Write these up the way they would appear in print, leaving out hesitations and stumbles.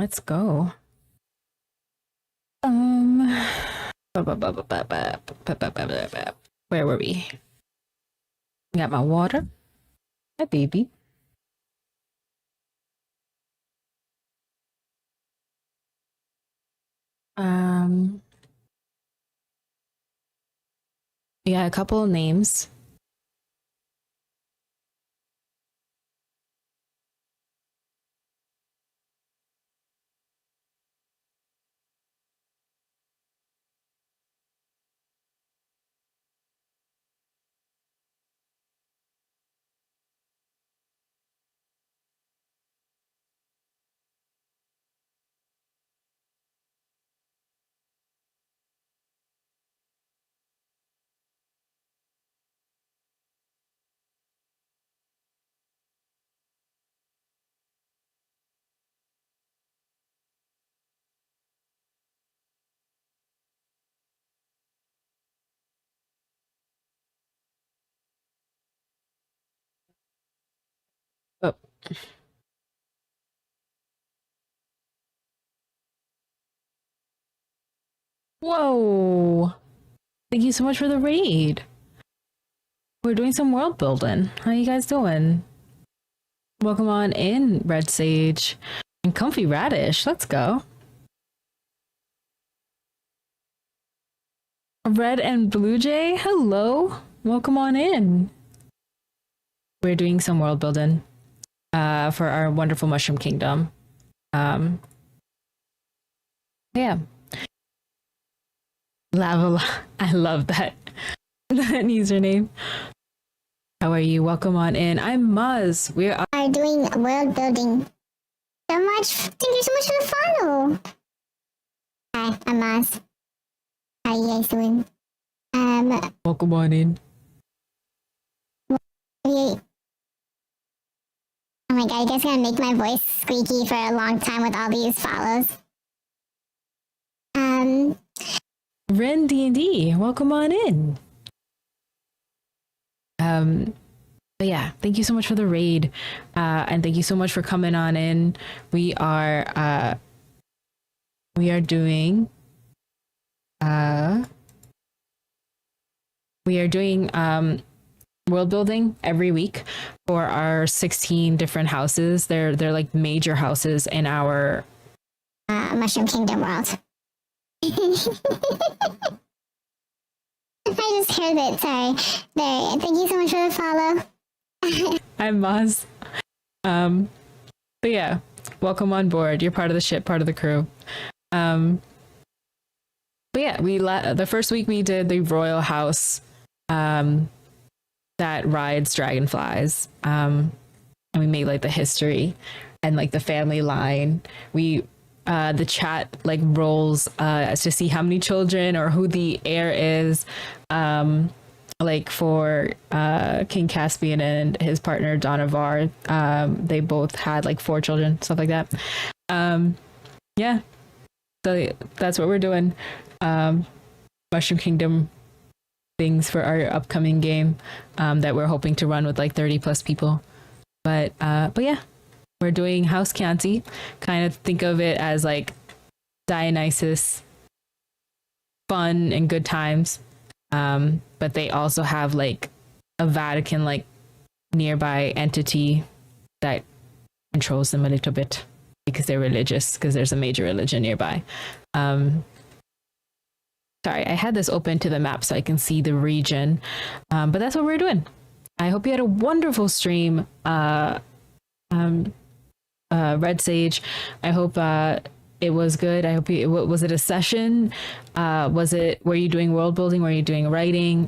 Let's go. Where were we? Got my water. Hi, baby. Yeah, a couple of names. Oh. Whoa. Thank you so much for the raid. We're doing some world building. How you guys doing? Welcome on in, Red Sage. And Comfy Radish. Let's go. Red and Blue Jay, hello. Welcome on in. We're doing some world building for our wonderful Mushroom Kingdom. Yeah. Lava, I love that. That username. How are you? Welcome on in. I'm Muzz. We are doing world building. Thank you so much for the follow. Hi, I'm Muzz. How you guys doing? Welcome on in. Oh my god, you guys gonna make my voice squeaky for a long time with all these follows. Ren D&D, welcome on in. But yeah, thank you so much for the raid, and thank you so much for coming on in. We are doing world building every week for our 16 different houses. They're like major houses in our Mushroom Kingdom world. I just heard it. Sorry. There. Thank you so much for the follow. I'm Maz. But yeah, welcome on board. You're part of the ship, part of the crew. But yeah, the first week we did the royal house that rides dragonflies. And we made like the history and like the family line. We the chat like rolls to see how many children or who the heir is. Like for King Caspian and his partner Donavar, they both had like 4 children, stuff like that. Yeah, so that's what we're doing. Mushroom Kingdom things for our upcoming game that we're hoping to run with like 30 plus people. But yeah, we're doing House Chianti. Kind of think of it as like Dionysus, fun and good times. But they also have like a Vatican like nearby entity that controls them a little bit because they're religious, because there's a major religion nearby. Sorry, I had this open to the map so I can see the region. But that's what we're doing. I hope you had a wonderful stream, Red Sage. I hope it was good. I hope was it a session? Were you doing world building? Were you doing writing?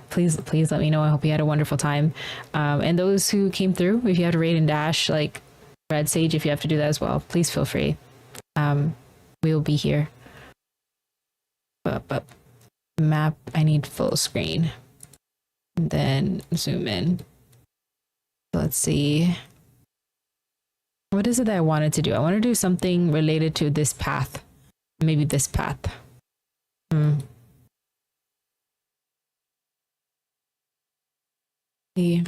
Please let me know. I hope you had a wonderful time. And those who came through, if you have to raid and dash, like Red Sage, if you have to do that as well, please feel free. We will be here. But map, I need full screen. And then zoom in. Let's see. What is it that I wanted to do? I want to do something related to this path. Maybe this path. See.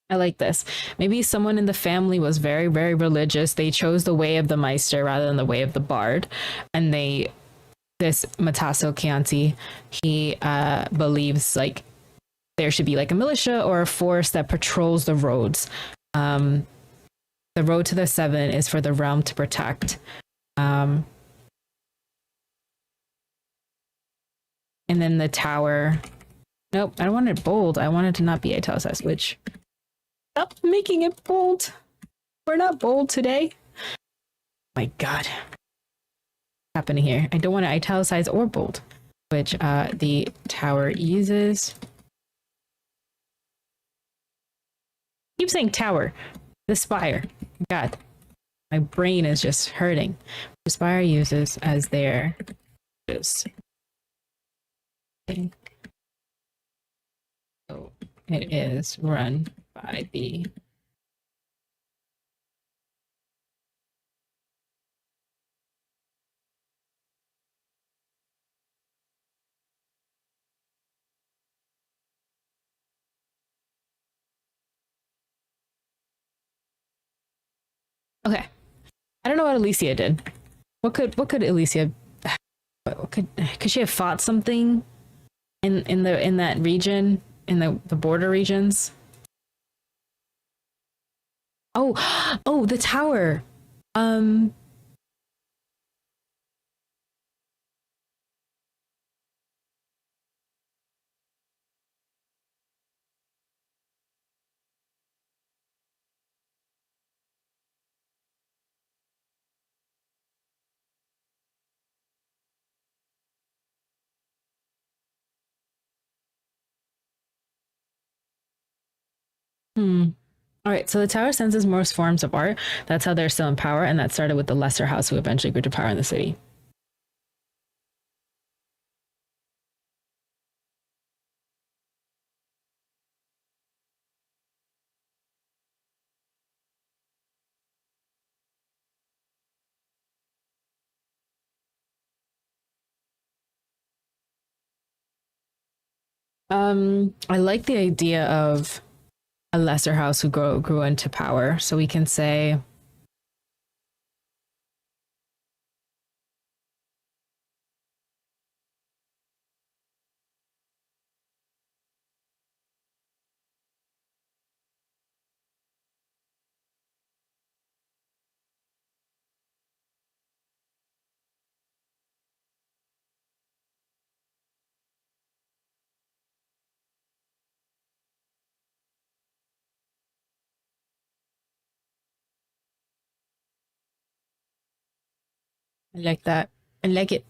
I like this. Maybe someone in the family was very, very religious. They chose the way of the Meister rather than the way of the Bard. And this Matasso Chianti, he believes like there should be like a militia or a force that patrols the roads. Um, the road to the seven is for the realm to protect. Um, and then the tower. Nope, I don't want it bold. I want it to not be italicized, which stop making it bold. We're not bold today. My God. What's happening here? I don't want to italicize or bold, which the tower uses. Keep saying tower. The spire. God. My brain is just hurting. The spire uses as their just so it is run by the okay. I don't know what Alicia did. What could Alicia could she have fought something in that region in the border regions? Oh, oh, the tower. Um, hmm. All right, so the tower senses most forms of art. That's how they're still in power, and that started with the lesser house who eventually grew to power in the city. I like the idea of a lesser house who grew into power. So we can say, I like that. I like it.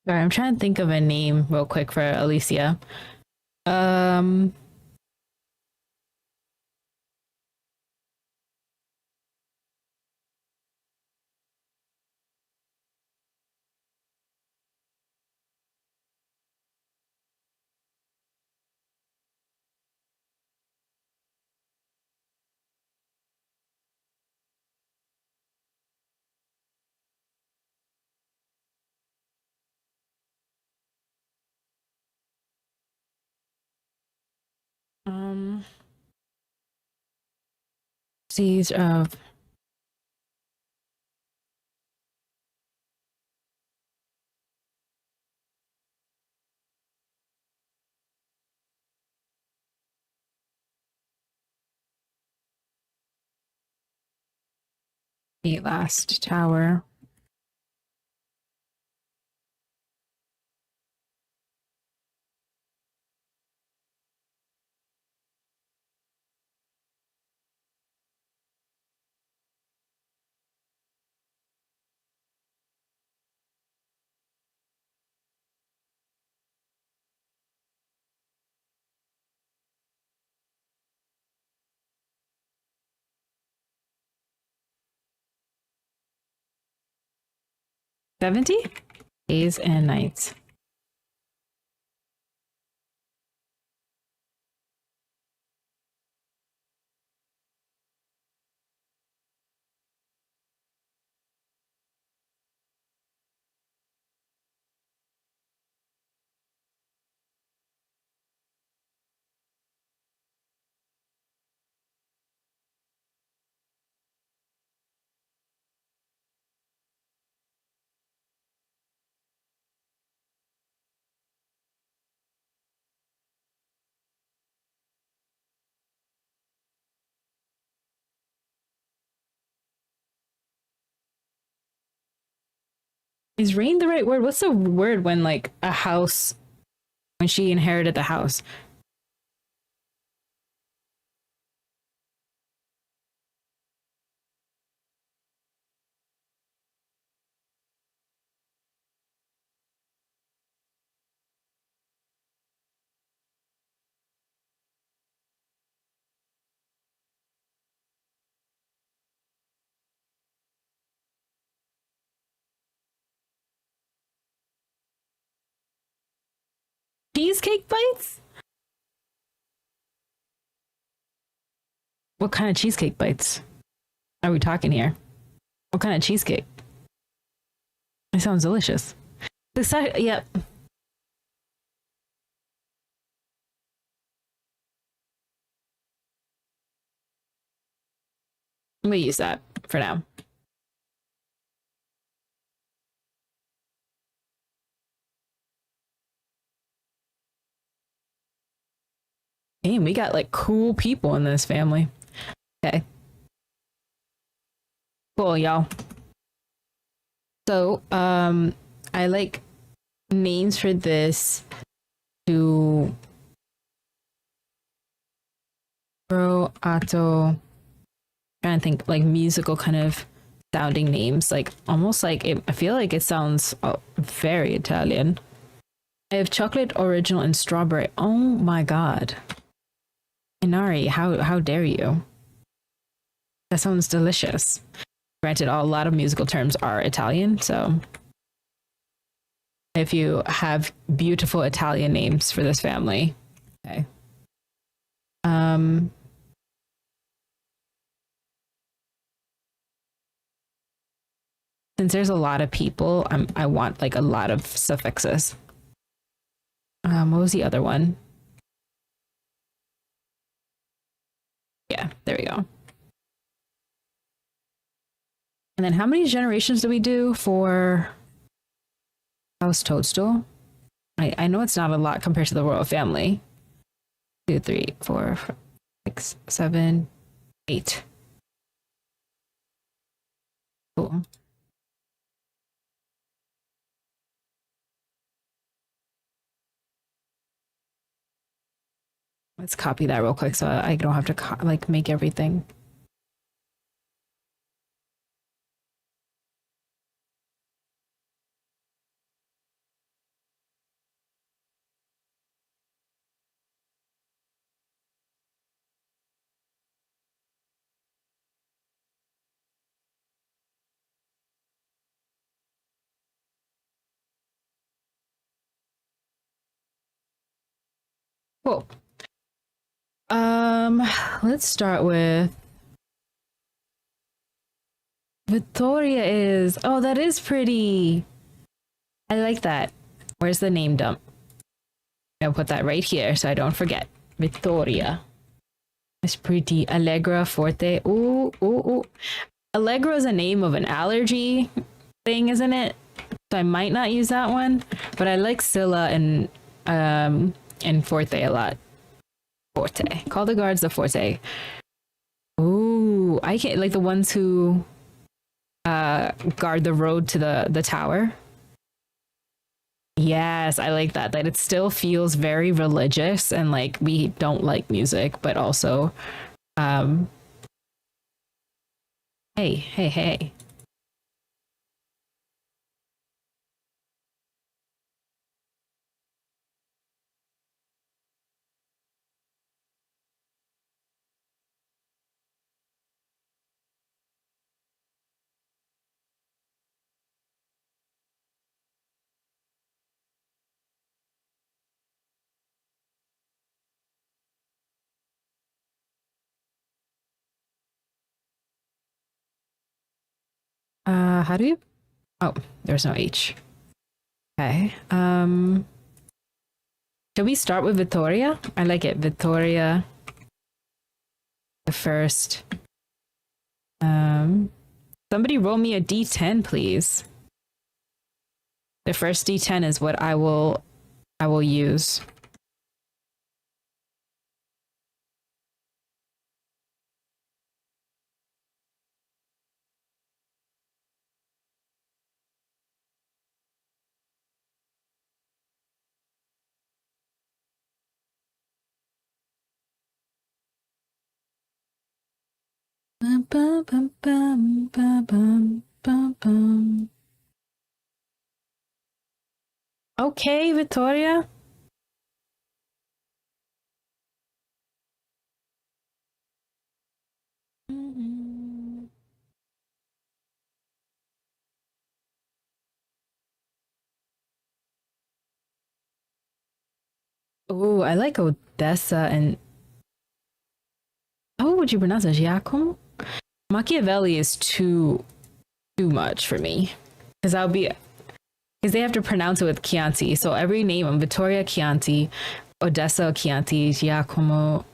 All right, I'm trying to think of a name real quick for Alicia. Um, Um, Siege of the Last Tower. $70? Days and nights. Is reign the right word? What's the word when like a house, when she inherited the house? Cheesecake bites? What kind of cheesecake bites are we talking here? What kind of cheesecake? It sounds delicious. Yep. I'm gonna use that for now. Hey, we got like cool people in this family. Okay. Cool, y'all. So, I like names for this to bro Otto. Trying to think like musical kind of sounding names, like almost like it, I feel like it sounds very Italian. I have chocolate original and strawberry. Oh my god. Inari, how dare you? That sounds delicious. Granted, a lot of musical terms are Italian, so if you have beautiful Italian names for this family, okay. Since there's a lot of people, I want like a lot of suffixes. What was the other one? Yeah, there we go. And then how many generations do we do for House Toadstool? I know it's not a lot compared to the royal family. 2, 3, 4, 5, 6, 7, 8. Cool. Let's copy that real quick so I don't have to like make everything. Cool. Let's start with Victoria is, oh, that is pretty. I like that. Where's the name dump? I'll put that right here so I don't forget. Vittoria. It's pretty. Allegra Forte. Ooh, ooh, ooh. Allegra is a name of an allergy thing, isn't it? So I might not use that one, but I like Scylla and Forte a lot. Forte. Call the guards the Forte. Ooh, I can't like the ones who guard the road to the tower. Yes, I like that. That it still feels very religious and like we don't like music, but also um hey, hey, hey. How do you Oh, there's no H. Okay. Should we start with Vittoria? I like it. Vittoria the first. Somebody roll me a D10, please. The first D10 is what I will use. Bum, bum, bum, bum, bum, bum, bum, bum. Okay, Vittoria. Oh, I like Odessa and how would you pronounce it? Giacomo? Machiavelli is too much for me because because they have to pronounce it with Chianti. So every name, Vittoria Chianti, Odessa Chianti, Giacomo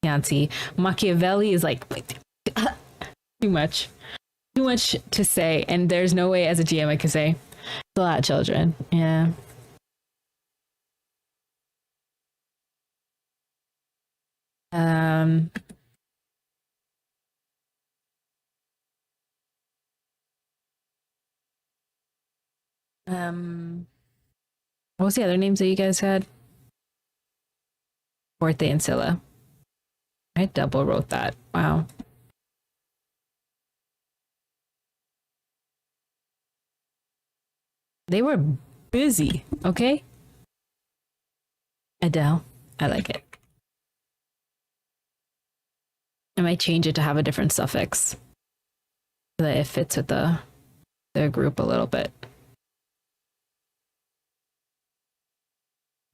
Chianti. Machiavelli is like too much. Too much to say. And there's no way as a GM I could say, it's a lot of children. Yeah. Um, um, what was the other names that you guys had? Forte and Scylla. I double wrote that. Wow. They were busy, okay? Adele. I like it. I might change it to have a different suffix so that it fits with the group a little bit.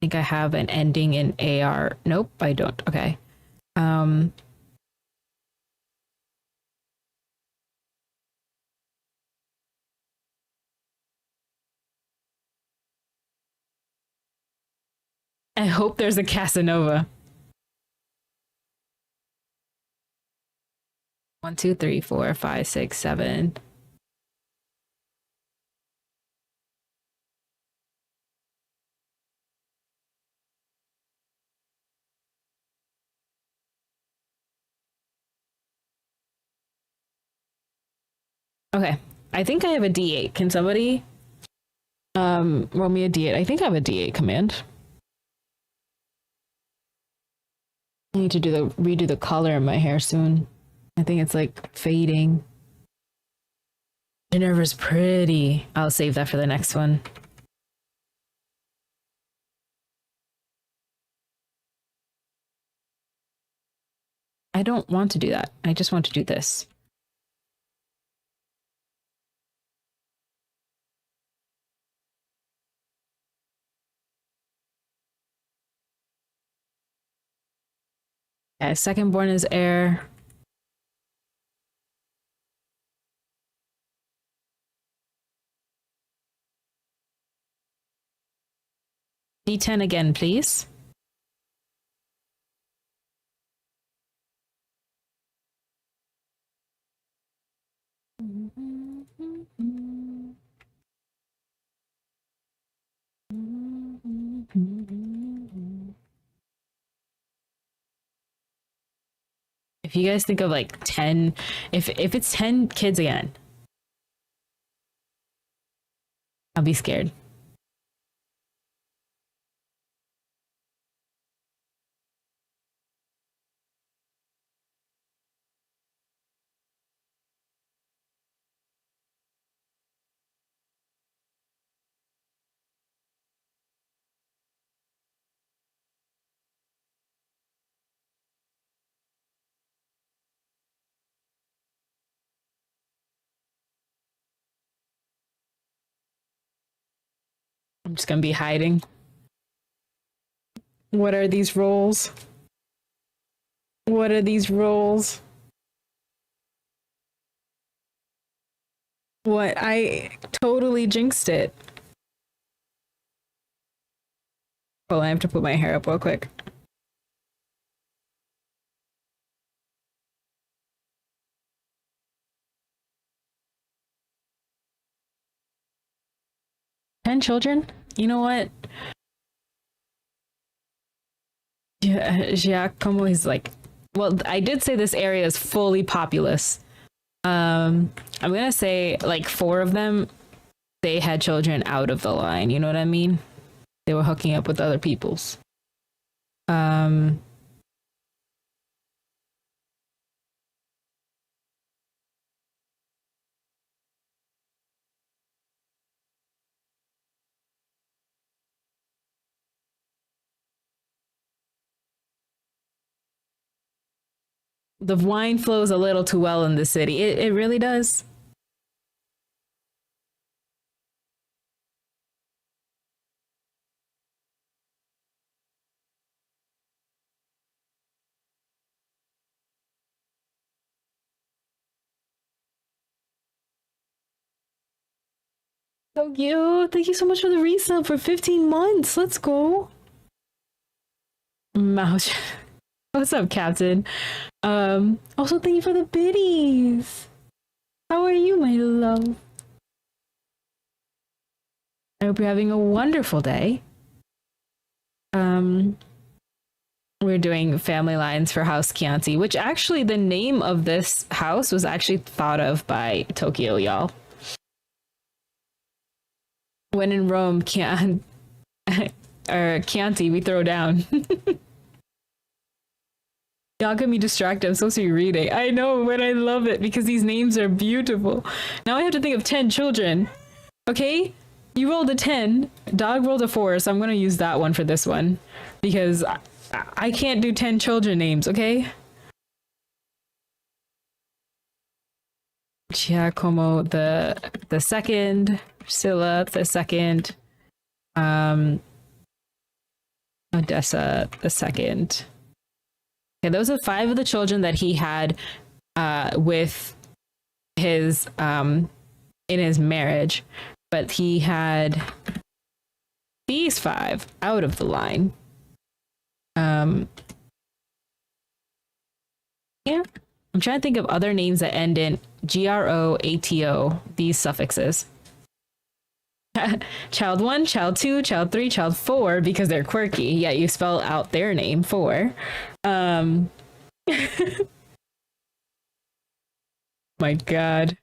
I think I have an ending in AR. Nope, I don't. Okay. Um I hope there's a Casanova. 1, 2, 3, 4, 5, 6, 7. Okay. I think I have a D8. Can somebody roll me a D8? I think I have a D8 command. I need to redo the color in my hair soon. I think it's like fading. Minerva's pretty. I'll save that for the next one. I don't want to do that. I just want to do this. Yeah, second born is air. D10 again, please. If you guys think of like 10, if it's 10 kids again, I'll be scared. I'm just gonna be hiding. What are these rolls? What are these rolls? What? I totally jinxed it. Well, I have to put my hair up real quick. Ten children? You know what? Giacomo is like, well, I did say this area is fully populous. I'm gonna say like four of them, they had children out of the line. You know what I mean? They were hooking up with other people's. Um, the wine flows a little too well in the city. It really does. So cute. Thank you so much for the resub for 15 months. Let's go. Mouse. What's up, Captain? Also thank you for the biddies. How are you, my love? I hope you're having a wonderful day. We're doing family lines for House Chianti, which actually the name of this house was actually thought of by Tokyo, y'all. When in Rome, Chianti, we throw down. Y'all get me distracted. I'm supposed to be reading. I know, but I love it because these names are beautiful. Now I have to think of 10 children. Okay? You rolled a 10. Dog rolled a 4, so I'm going to use that one for this one. Because I can't do 10 children names, okay? Giacomo the second. Priscilla the second. Odessa the second. Okay, those are 5 of the children that he had with his in his marriage, but he had these 5 out of the line. Yeah, I'm trying to think of other names that end in GROATO, these suffixes. Child 1, child 2, child 3, child 4, because they're quirky. Yeah, you spell out their name 4. My God.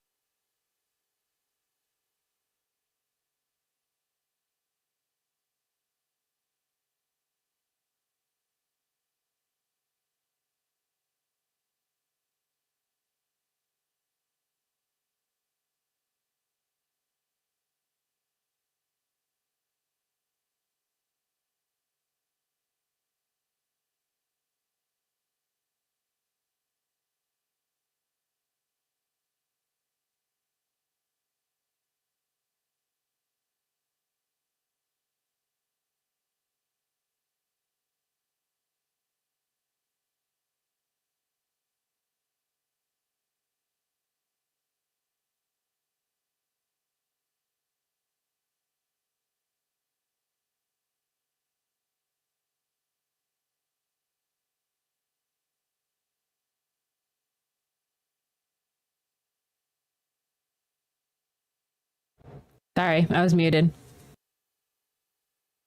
Sorry, I was muted.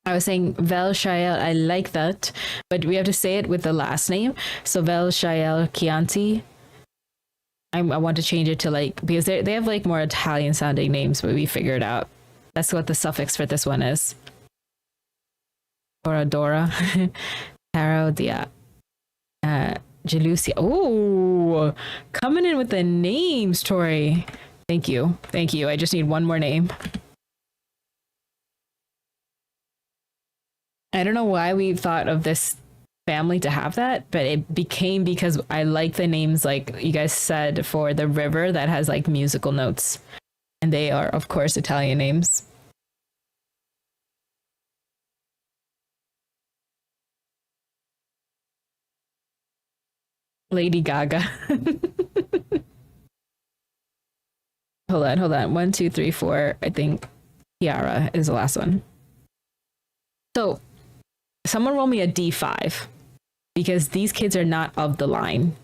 I was saying Vel Shael, I like that, but we have to say it with the last name. So Vel Shael Chianti. I want to change it to like, because they have like more Italian sounding names, but we figured out that's what the suffix for this one is. Oradora, Taro Dia, Jelusia. Oh, coming in with the names, Tori. Thank you. Thank you. I just need one more name. I don't know why we thought of this family to have that, but it became because I like the names, like you guys said, for the river that has like musical notes. And they are, of course, Italian names. Lady Gaga. Hold on. 1, 2, 3, 4. I think Kiara is the last one. So someone roll me a D5 because these kids are not of the line.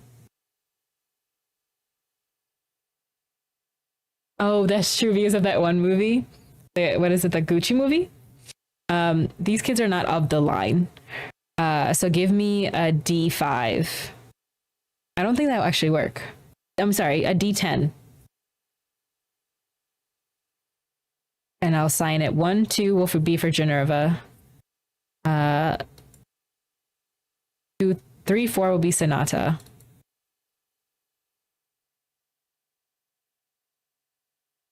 Oh, that's true because of that one movie. What is it? The Gucci movie? These kids are not of the line. So give me a D5. I don't think that will actually work. I'm sorry, a D10. And I'll sign it. 1, 2 will be for Generva. 2, 3, 4 will be Sonata.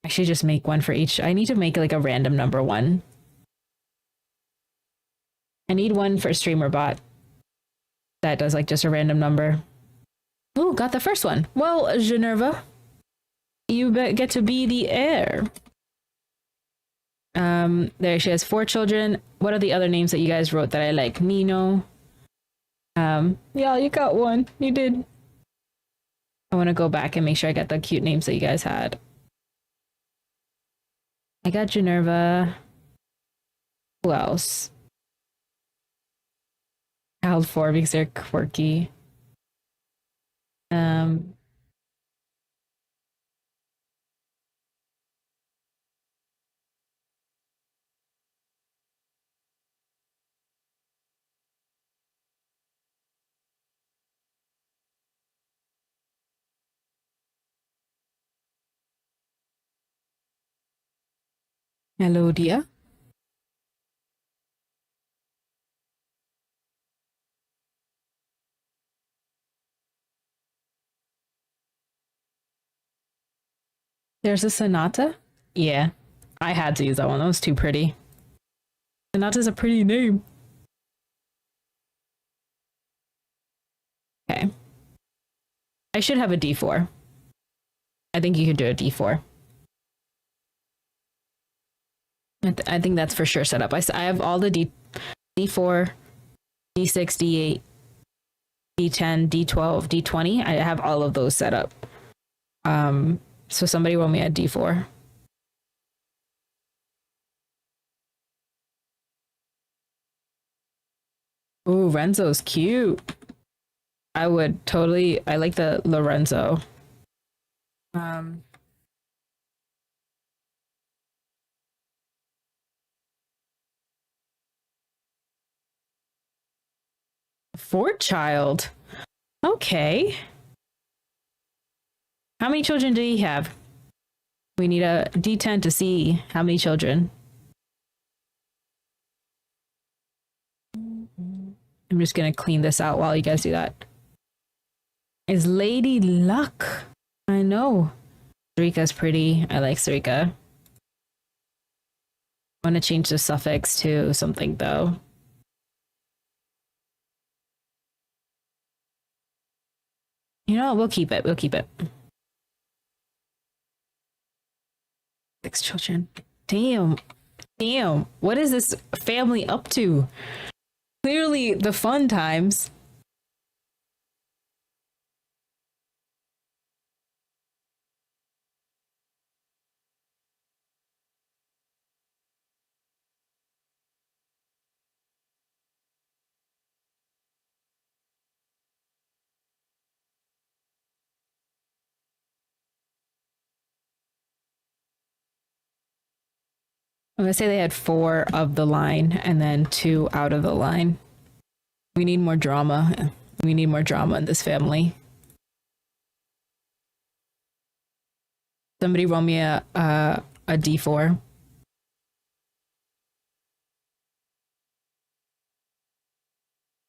I should just make one for each. I need to make like a random number one. I need one for streamer bot that does like just a random number. Oh, got the first one. Well, Generva, you get to be the heir. There she has 4 children. What are the other names that you guys wrote that I like? Nino. Yeah, you got one. You did. I want to go back and make sure I got the cute names that you guys had. I got Generva. Who else? I held 4 because they're quirky. Melodia. There's a Sonata. Yeah, I had to use that one. That was too pretty. Sonata's a pretty name. Okay. I should have a D4. I think you could do a D4. I think that's for sure set up. I have all the D4, D6, D8, D10, D12, D20. I have all of those set up. So somebody roll me a D4. Ooh, Renzo's cute. I like the Lorenzo. 4 child. Okay. How many children do he have? We need a D10 to see how many children. I'm just gonna clean this out while you guys do that. Is Lady Luck? I know. Sarika's pretty. I like Sarika. I want to change the suffix to something though. You know, we'll keep it. We'll keep it. 6 children. Damn. Damn. What is this family up to? Clearly the fun times. I'm gonna say they had 4 of the line and then 2 out of the line. We need more drama. We need more drama in this family. Somebody roll me a D4.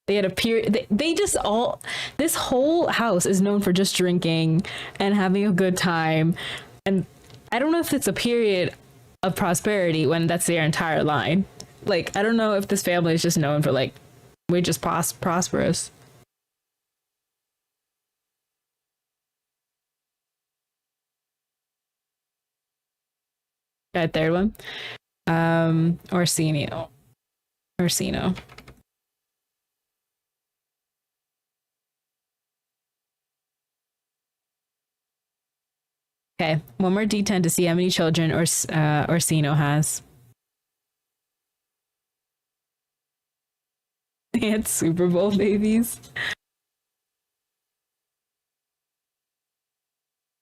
They had a period. They just all. This whole house is known for just drinking and having a good time, and I don't know if it's a period of prosperity when that's their entire line. Like, I don't know if this family is just known for like we're just prosperous. Got third one. Orsino. Okay, one more D10 to see how many children Orsino has. They had Super Bowl babies.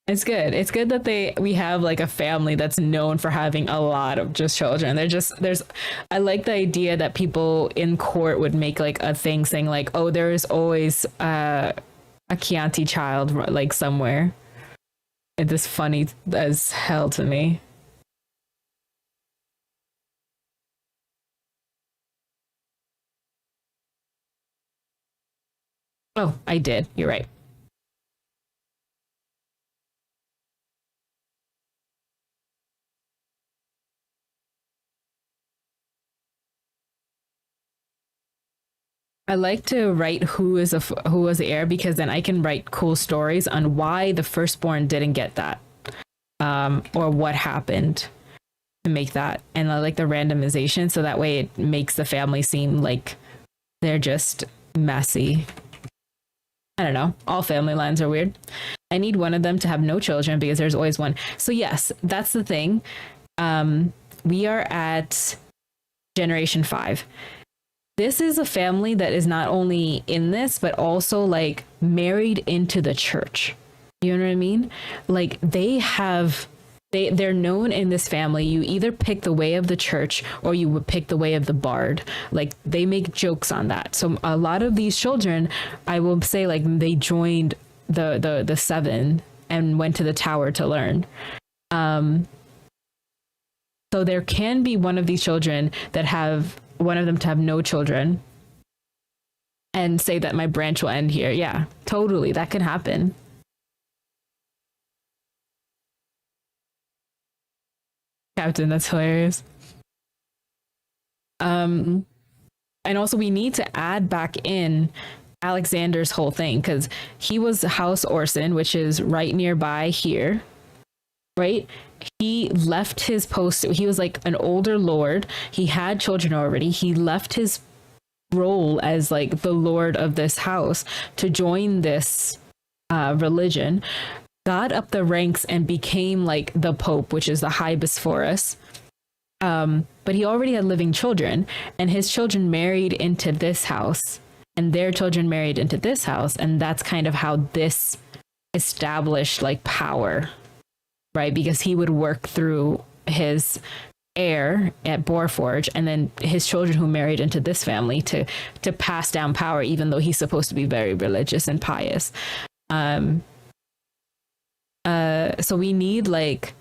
It's good. It's good that we have like a family that's known for having a lot of just children. I like the idea that people in court would make like a thing saying like, oh, there is always a Chianti child like somewhere. It's just funny as hell to me. Oh, I did. You're right. I like to write who was the heir because then I can write cool stories on why the firstborn didn't get that, or what happened to make that, and I like the randomization so that way it makes the family seem like they're just messy. I don't know. All family lines are weird. I need one of them to have no children because there's always one. So yes, that's the thing. We are at generation 5. This is a family that is not only in this, but also like married into the church. You know what I mean? Like they're known in this family. You either pick the way of the church or you would pick the way of the bard. Like they make jokes on that. So a lot of these children, I will say like they joined the 7 and went to the tower to learn. So there can be one of these children that have one of them to have no children and say that my branch will end here. Yeah, totally. That can happen. Captain, that's hilarious. And also we need to add back in Alexander's whole thing because he was House Orson, which is right nearby here, right? He left his post. He was like an older lord. He had children already. He left his role as like the lord of this house to join this religion, got up the ranks and became like the Pope, which is the High Bosphorus. But he already had living children, and his children married into this house, and their children married into this house, and that's kind of how this established like power. Right, because he would work through his heir at Borforge and then his children who married into this family to pass down power, even though he's supposed to be very religious and pious. So we need like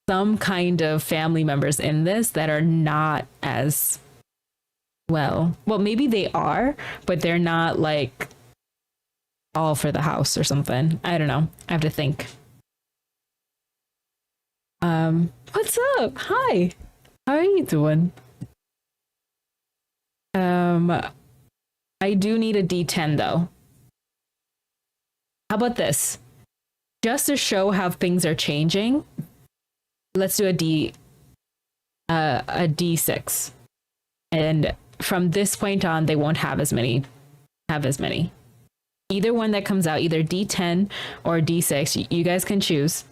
some kind of family members in this that are not as well, maybe they are, but they're not like all for the house or something. I don't know. I have to think. What's up? Hi. How are you doing? I do need a D10 though. How about this? Just to show how things are changing, let's do a D6. And from this point on, they won't have as many. Either one that comes out, either D10 or D6, you guys can choose,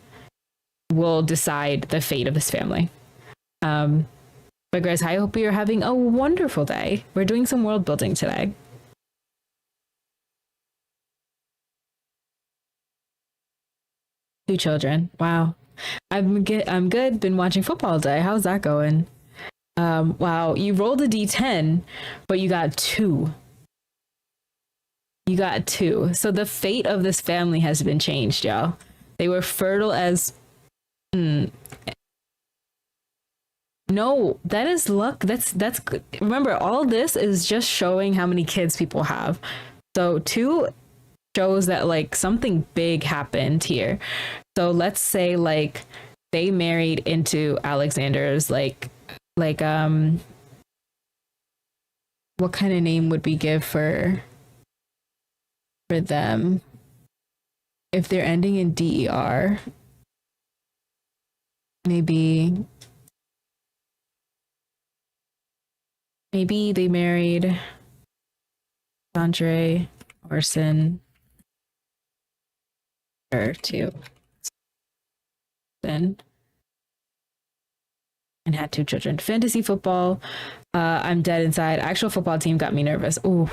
will decide the fate of this family. But guys, I hope you're having a wonderful day. We're doing some world building today. Two children. Wow. I'm good. Been watching football all day. How's that going? Wow, you rolled a d10, but you got two. You got two. So the fate of this family has been changed, y'all. They were fertile as. No, that is luck. That's good. Remember, all this is just showing how many kids people have. So two shows that like something big happened here. So let's say like they married into Alexander's like what kind of name would we give for them if they're ending in DER? Maybe they married Andre Orson or two then and had two children. Fantasy football. I'm dead inside. Actual football team got me nervous. Ooh.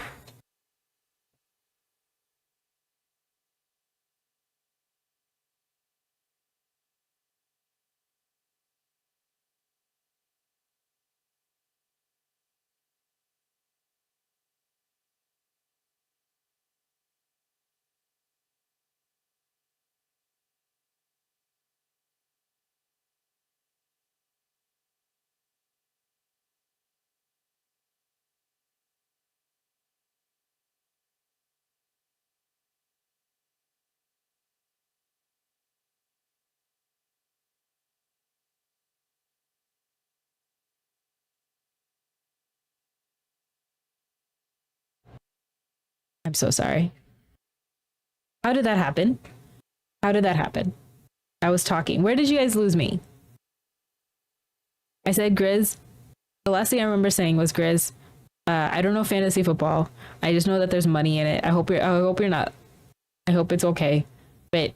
I'm so sorry. How did that happen? How did that happen? I was talking. Where did you guys lose me? I said Grizz. The last thing I remember saying was Grizz. I don't know fantasy football. I just know that there's money in it. I hope you're not. I hope it's okay. But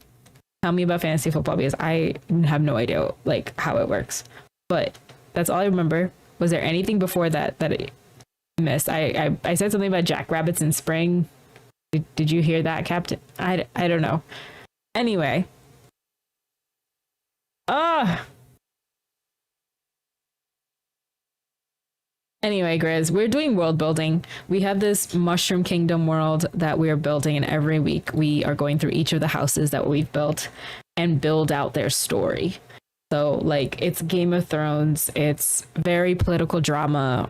tell me about fantasy football because I have no idea like how it works. But that's all I remember. Was there anything before that I missed? I said something about jackrabbits in spring. Did you hear that, Captain? I don't know. Anyway. Ah. Anyway, Grizz, we're doing world building. We have this Mushroom Kingdom world that we are building, and every week we are going through each of the houses that we've built and build out their story. So, like, it's Game of Thrones, it's very political drama,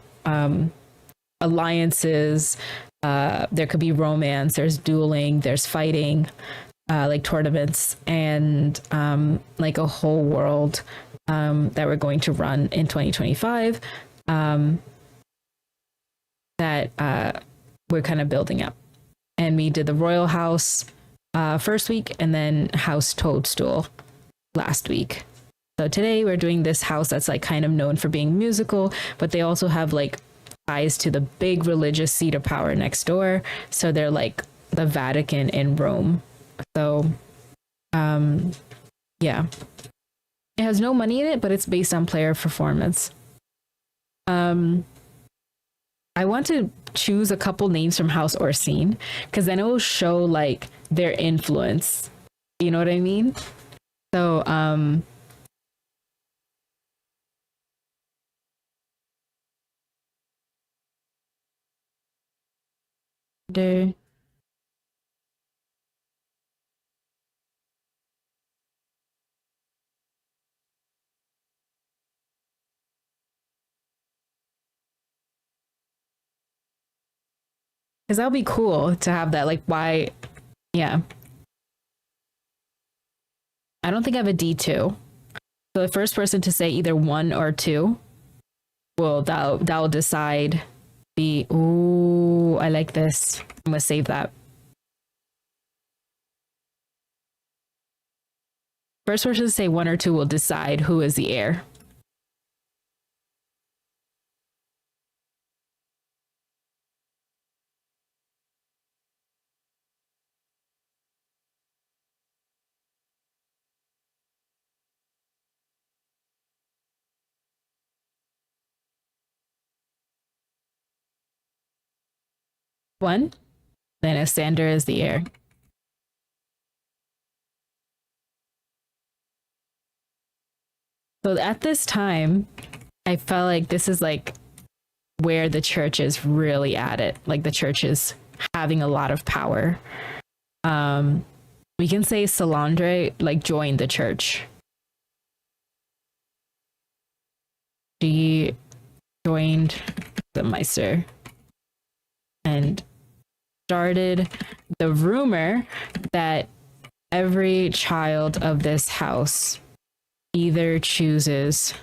alliances, there could be romance, there's dueling, there's fighting, like tournaments, and like a whole world that we're going to run in 2025. That we're kind of building up. And we did the Royal House first week and then House Toadstool last week. So today we're doing this house that's like kind of known for being musical, but they also have like ties to the big religious seat of power next door. So they're like the Vatican in Rome. So yeah. It has no money in it, but it's based on player performance. I want to choose a couple names from House Orsine because then it will show like their influence. You know what I mean? So because that'll be cool to have that. Like, why? Yeah. I don't think I have a D2. So the first person to say either one or two will that'll decide the. Ooh, I like this. I'm gonna save that. First person to say one or two will decide who is the heir. One, then Asander is the heir. So at this time, I felt like this is like where the church is really at it. Like the church is having a lot of power. We can say Salandre like joined the church. She joined the Meister and started the rumor that every child of this house either chooses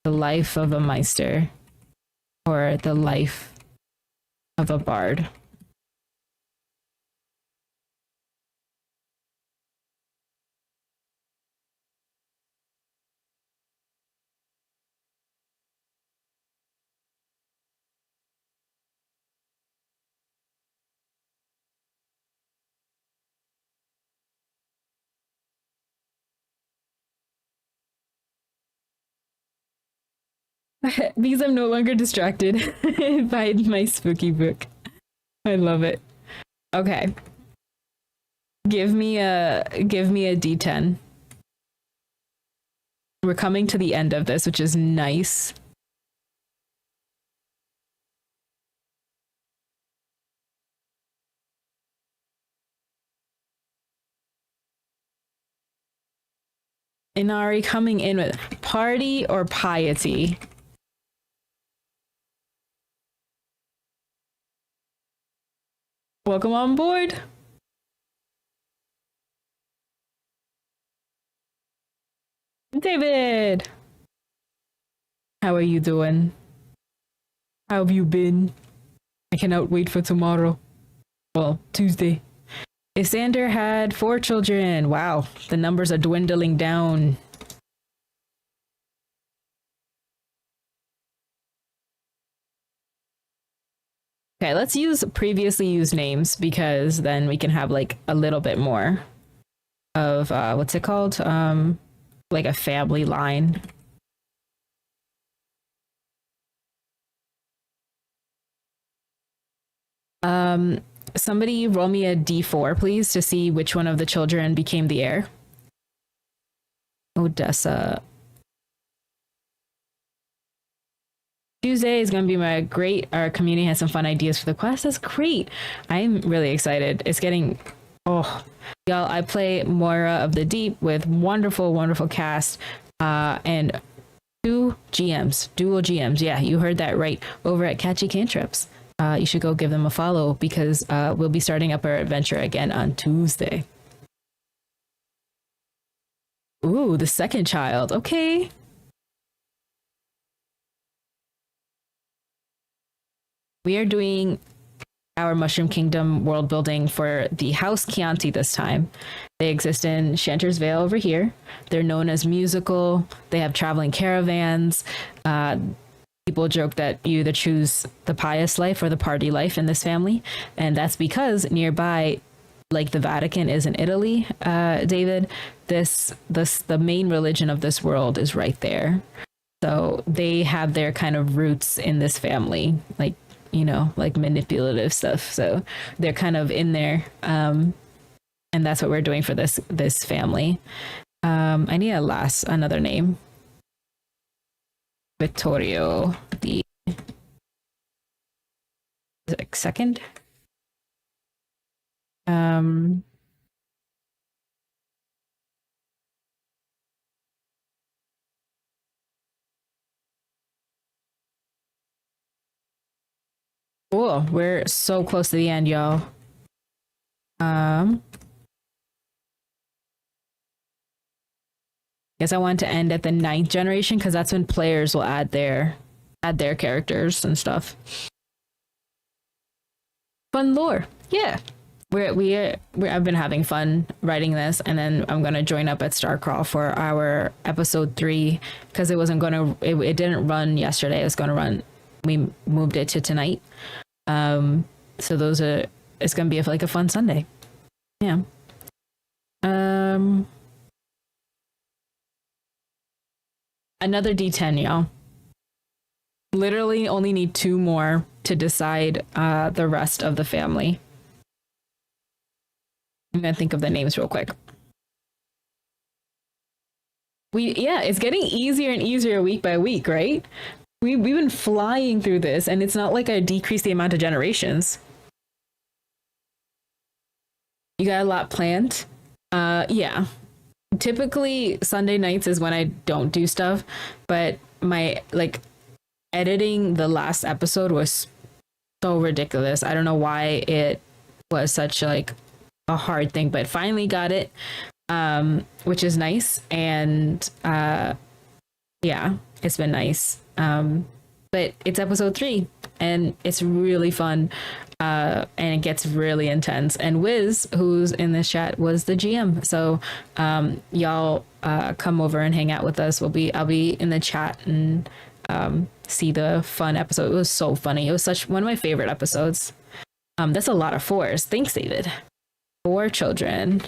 the life of a Meister or the life of a bard. Because I'm no longer distracted by my spooky book. I love it. Okay. Give me a D10. We're coming to the end of this, which is nice. Inari coming in with party or piety. Welcome on board. David, how are you doing? How have you been? I cannot wait for tomorrow. Well, Tuesday. Isander had 4 children. Wow, the numbers are dwindling down. Okay, let's use previously used names because then we can have like a little bit more of what's it called? Like a family line. Somebody roll me a d4, please, to see which one of the children became the heir. Odessa. Tuesday is going to be my great. Our community has some fun ideas for the quest. That's great. I'm really excited. It's getting. Oh, y'all! I play Moira of the Deep with wonderful, wonderful cast, and 2 GMs, dual GMs. Yeah, you heard that right. Over at Catchy Cantrips. You should go give them a follow because we'll be starting up our adventure again on Tuesday. Ooh, the second child. Okay. We are doing our Mushroom Kingdom world building for the House Chianti this time. They exist in Shanter's Vale over here. They're known as musical. They have traveling caravans. People joke that you either choose the pious life or the party life in this family. And that's because nearby, like the Vatican is in Italy, David, the main religion of this world is right there. So they have their kind of roots in this family, like, you know, like manipulative stuff. So they're kind of in there. And that's what we're doing for this family. I need another name. Vittorio the second. Cool. We're so close to the end, y'all. Guess I want to end at the 9th generation because that's when players will add their characters and stuff. Fun lore. Yeah. I've been having fun writing this, and then I'm gonna join up at Starcrawl for our episode 3 because it didn't run yesterday. It was gonna run. We moved it to tonight. So it's gonna be like a fun Sunday. Yeah. Another D10, y'all. Literally only need 2 more to decide the rest of the family. I'm gonna think of the names real quick. Yeah, it's getting easier and easier week by week, right? We've been flying through this, and it's not like I decreased the amount of generations. You got a lot planned? Yeah. Typically Sunday nights is when I don't do stuff, but my like editing the last episode was so ridiculous. I don't know why it was such like a hard thing, but finally got it, which is nice. And yeah, it's been nice. But it's episode 3, and it's really fun, and it gets really intense. And Wiz, who's in this chat, was the GM. So y'all come over and hang out with us. I'll be in the chat and see the fun episode. It was so funny. It was such one of my favorite episodes. That's a lot of 4s. Thanks, David. 4 children.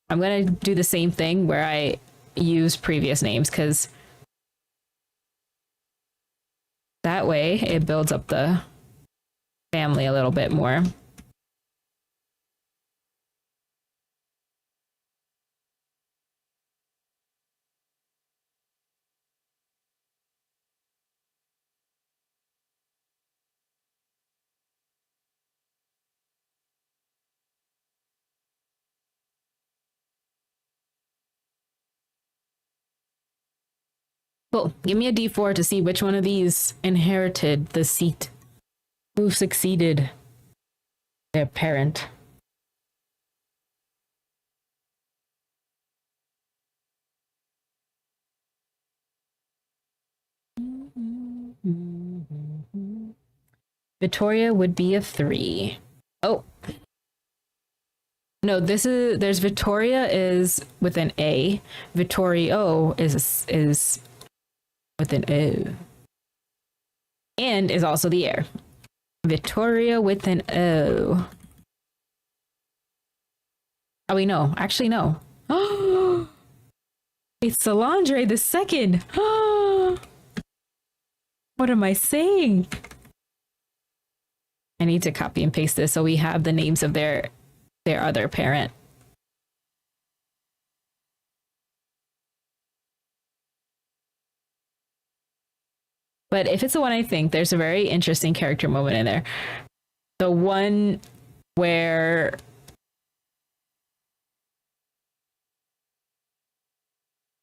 I'm gonna do the same thing where I use previous names, because that way it builds up the family a little bit more. Cool. Give me a D4 to see which one of these inherited the seat. Who succeeded their parent? Victoria would be a 3. Oh. No, there's Victoria is with an A. Vittorio is with an O. And is also the heir. Victoria with an O. Oh, wait, no. Actually, no. It's Solandre the second. What am I saying? I need to copy and paste this so we have the names of their other parent. But if it's the one I think, there's a very interesting character moment in there. The one where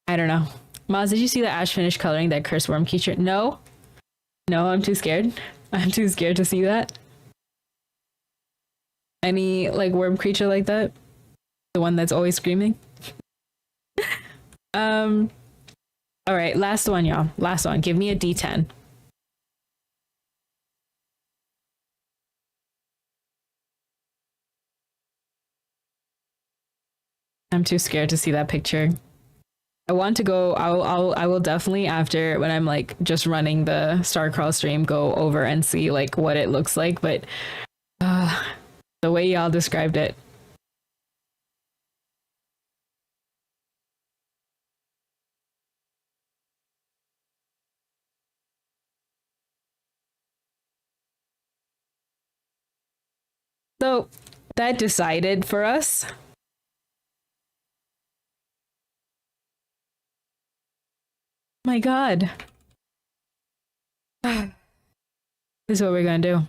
I don't know. Maz, did you see that Ash finished coloring that cursed worm creature? No. No, I'm too scared. I'm too scared to see that. Any like worm creature like that? The one that's always screaming? All right, last one, y'all. Last one. Give me a D10. I'm too scared to see that picture. I want to go. I will definitely, after when I'm like just running the Starcrawl stream, go over and see like what it looks like. But the way y'all described it. So that decided for us. My God. This is what we're gonna do.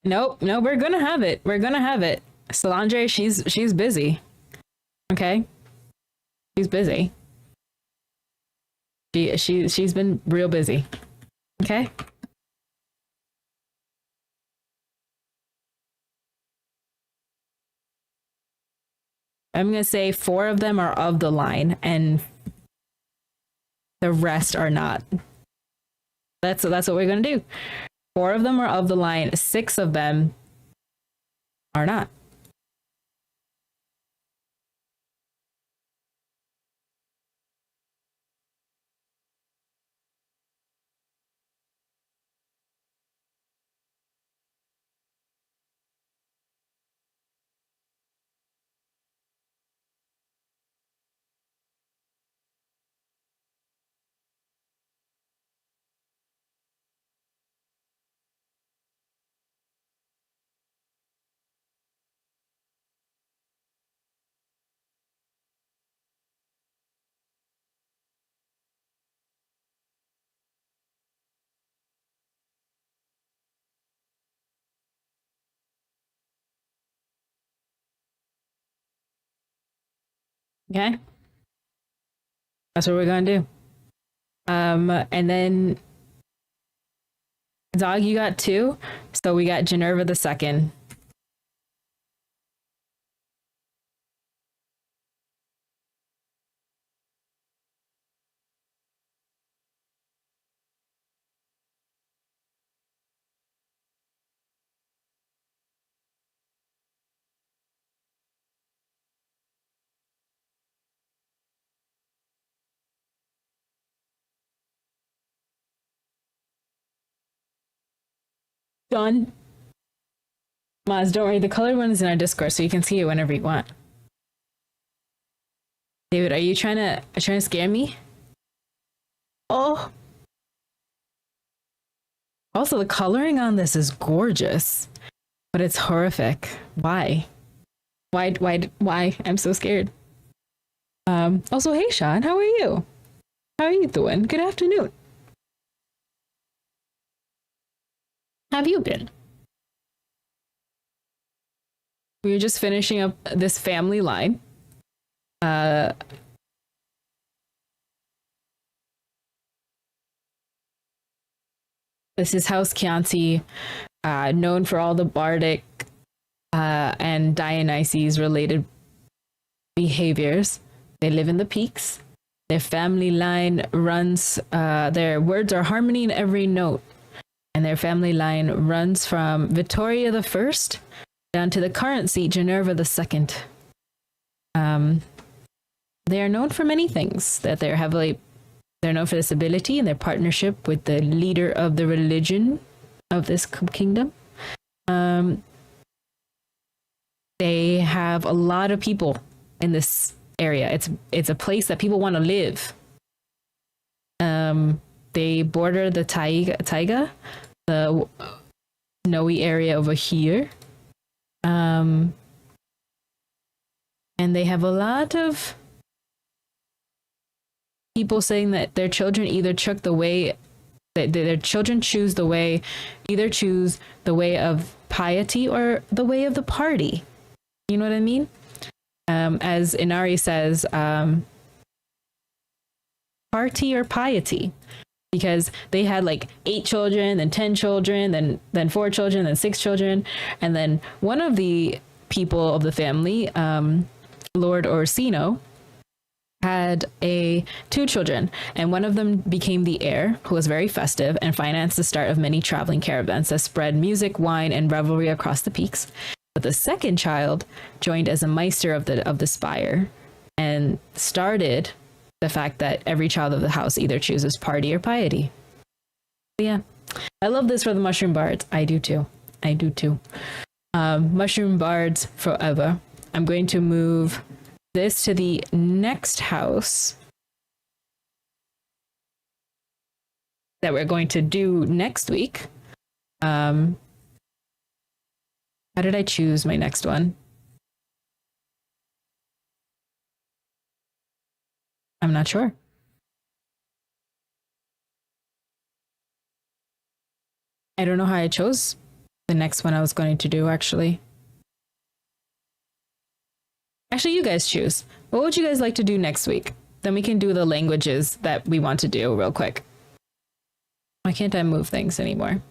Nope, no, we're gonna have it. We're gonna have it. Solange, she's busy. Okay, she's busy. She's been real busy. Okay. I'm gonna say 4 of them are of the line, and the rest are not. That's what we're gonna do. 4 of them are of the line. 6 of them are not. Okay. That's what we're gonna do. And then Dog, you got 2. So we got Generva the second. Done. Maz, don't worry. The colored one is in our Discord, so you can see it whenever you want. David, are you trying to scare me? Oh. Also, the coloring on this is gorgeous, but it's horrific. Why? Why? I'm so scared. Also, hey, Sean, how are you? How are you doing? Good afternoon. How have you been? We were just finishing up this family line. This is House Chianti, known for all the bardic and Dionysus related behaviors. They live in the peaks. Their family line runs, their words are harmony in every note. And their family line runs from Vittoria the First down to the current seat, Generva the Second. They are known for many things, that they're known for this ability and their partnership with the leader of the religion of this kingdom. They have a lot of people in this area. It's a place that people want to live. They border the taiga, the snowy area over here. And they have a lot of people saying that their children either choose the way of piety or the way of the party. You know what I mean? As Inari says, party or piety, because they had like 8 children, then 10 children, then 4 children, then 6 children, and then one of the people of the family, Lord Orsino, had 2 children, and one of them became the heir, who was very festive and financed the start of many traveling caravans that spread music, wine, and revelry across the peaks. But the second child joined as a meister of the spire and started the fact that every child of the house either chooses party or piety. But yeah, I love this for the mushroom bards. I do too. Mushroom bards forever. I'm going to move this to the next house that we're going to do next week. How did I choose my next one? I'm not sure. I don't know how I chose the next one I was going to do, actually. Actually, you guys choose. What would you guys like to do next week? Then we can do the languages that we want to do real quick. Why can't I move things anymore?